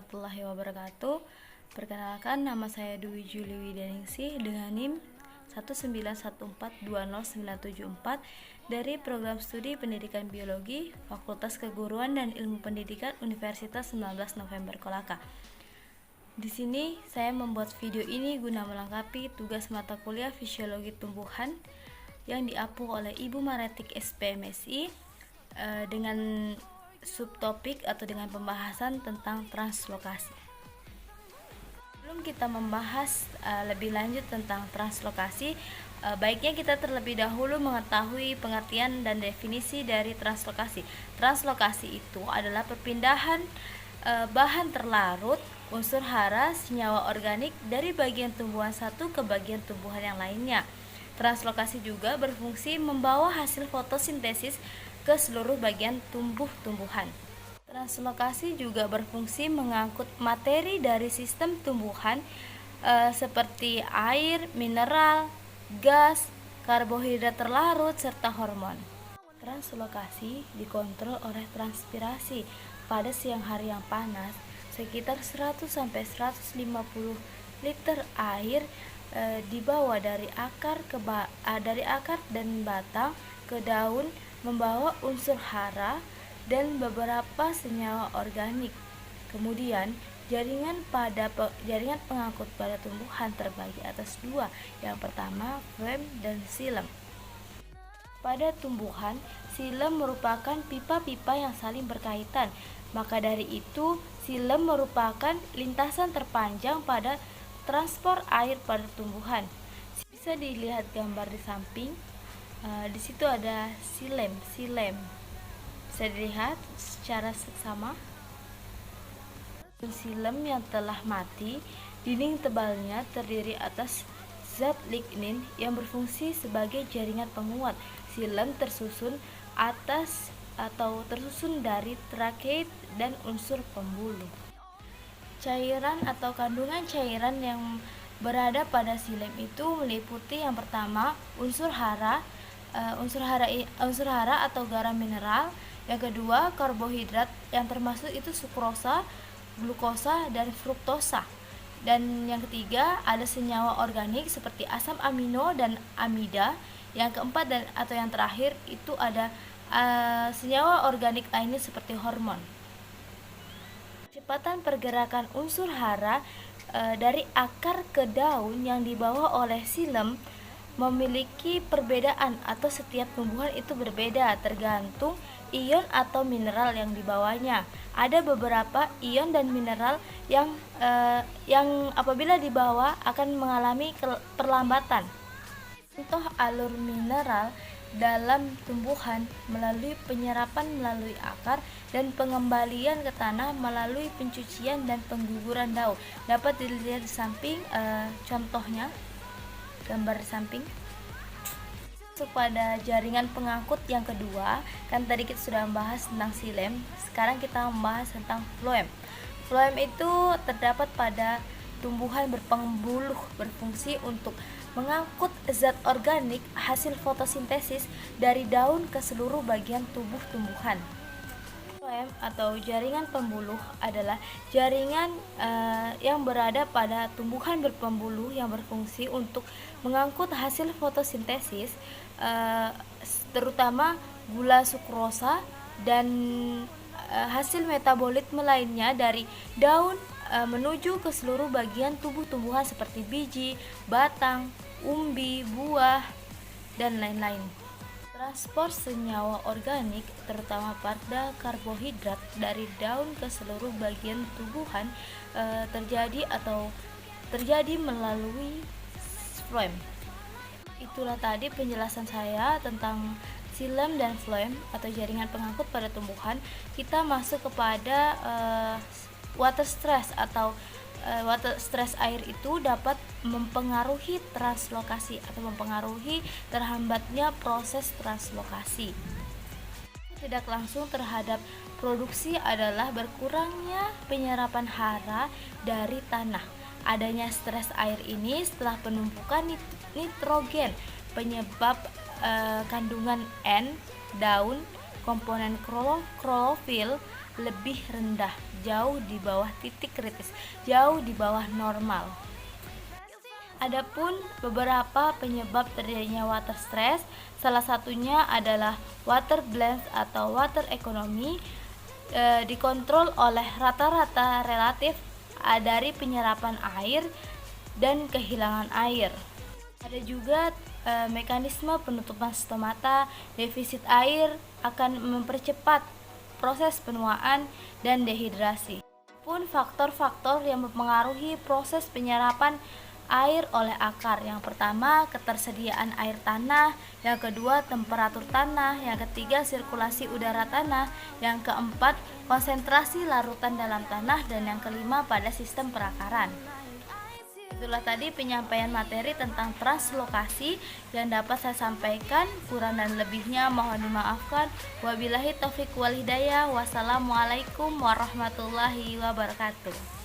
warahmatullahi wabarakatuh. Perkenalkan, nama saya Dwi Juliwi Deningsih dengan NIM 191420974 dari Program Studi Pendidikan Biologi Fakultas Keguruan dan Ilmu Pendidikan Universitas 19 November Kolaka. Di sini saya membuat video ini guna melengkapi tugas mata kuliah Fisiologi Tumbuhan yang diapung oleh Ibu Maretik SPMSI dengan subtopik atau dengan pembahasan tentang translokasi. Sebelum kita membahas lebih lanjut tentang translokasi, baiknya kita terlebih dahulu mengetahui pengertian dan definisi dari translokasi. Translokasi itu adalah perpindahan bahan terlarut, unsur hara, senyawa organik dari bagian tumbuhan satu ke bagian tumbuhan yang lainnya. Translokasi juga berfungsi membawa hasil fotosintesis ke seluruh bagian tumbuhan. Translokasi juga berfungsi mengangkut materi dari sistem tumbuhan seperti air, mineral, gas, karbohidrat terlarut, serta hormon. Translokasi dikontrol oleh transpirasi. Pada siang hari yang panas, sekitar 100-150 liter air dibawa dari akar dan batang ke daun, membawa unsur hara dan beberapa senyawa organik. Kemudian jaringan pengangkut pada tumbuhan terbagi atas dua. Yang pertama, flem dan xilem. Pada tumbuhan, xilem merupakan pipa-pipa yang saling berkaitan. Maka dari itu, xilem merupakan lintasan terpanjang pada transport air pada tumbuhan. Bisa dilihat gambar di samping. Di situ ada xilem. Bisa dilihat secara seksama. Xilem yang telah mati, dinding tebalnya terdiri atas zat lignin yang berfungsi sebagai jaringan penguat. Xilem tersusun dari trakeid dan unsur pembuluh. Cairan atau kandungan cairan yang berada pada xilem itu meliputi yang pertama unsur hara atau garam mineral, yang kedua karbohidrat yang termasuk itu sukrosa, glukosa, dan fruktosa, dan yang ketiga ada senyawa organik seperti asam amino dan amida, yang keempat atau yang terakhir itu ada senyawa organik lainnya seperti hormon. Kecepatan pergerakan unsur hara dari akar ke daun yang dibawa oleh xilem memiliki perbedaan atau setiap tumbuhan itu berbeda tergantung ion atau mineral yang dibawanya. Ada beberapa ion dan mineral yang apabila dibawa akan mengalami perlambatan. Contoh alur mineral dalam tumbuhan melalui penyerapan melalui akar dan pengembalian ke tanah melalui pencucian dan pengguguran daun. Dapat dilihat di samping contohnya, gambar di samping. Pada jaringan pengangkut yang kedua, kan tadi kita sudah membahas tentang xilem, sekarang kita membahas tentang floem. Floem itu terdapat pada tumbuhan berpembuluh, berfungsi untuk mengangkut zat organik hasil fotosintesis dari daun ke seluruh bagian tubuh tumbuhan. Floem atau jaringan pembuluh adalah jaringan yang berada pada tumbuhan berpembuluh yang berfungsi untuk mengangkut hasil fotosintesis, terutama gula sukrosa dan hasil metabolisme lainnya dari daun menuju ke seluruh bagian tubuh tumbuhan seperti biji, batang, umbi, buah, dan lain-lain. Transport senyawa organik terutama pada karbohidrat dari daun ke seluruh bagian tumbuhan terjadi melalui floem. Itulah tadi penjelasan saya tentang xilem dan floem atau jaringan pengangkut pada tumbuhan. Kita masuk kepada water stress atau water stress air itu dapat mempengaruhi translokasi atau mempengaruhi terhambatnya proses translokasi. Tidak langsung terhadap produksi adalah berkurangnya penyerapan hara dari tanah. Adanya stres air ini setelah penumpukan nitrogen penyebab kandungan N, daun, komponen klorofil lebih rendah, jauh di bawah titik kritis, jauh di bawah normal. Adapun beberapa penyebab terjadinya water stress, salah satunya adalah water balance atau water economy, dikontrol oleh rata-rata relatif dari penyerapan air dan kehilangan air. Ada juga mekanisme penutupan stomata. Defisit air akan mempercepat proses penuaan dan dehidrasi. Pun faktor-faktor yang mempengaruhi proses penyerapan air oleh akar. Yang pertama, ketersediaan air tanah. Yang kedua, temperatur tanah. Yang ketiga, sirkulasi udara tanah. Yang keempat, konsentrasi larutan dalam tanah. Dan yang kelima, pada sistem perakaran. Itulah tadi penyampaian materi tentang translokasi yang dapat saya sampaikan. Kurang dan lebihnya mohon dimaafkan. Wabillahi taufiq wal hidayah. Wassalamualaikum warahmatullahi wabarakatuh.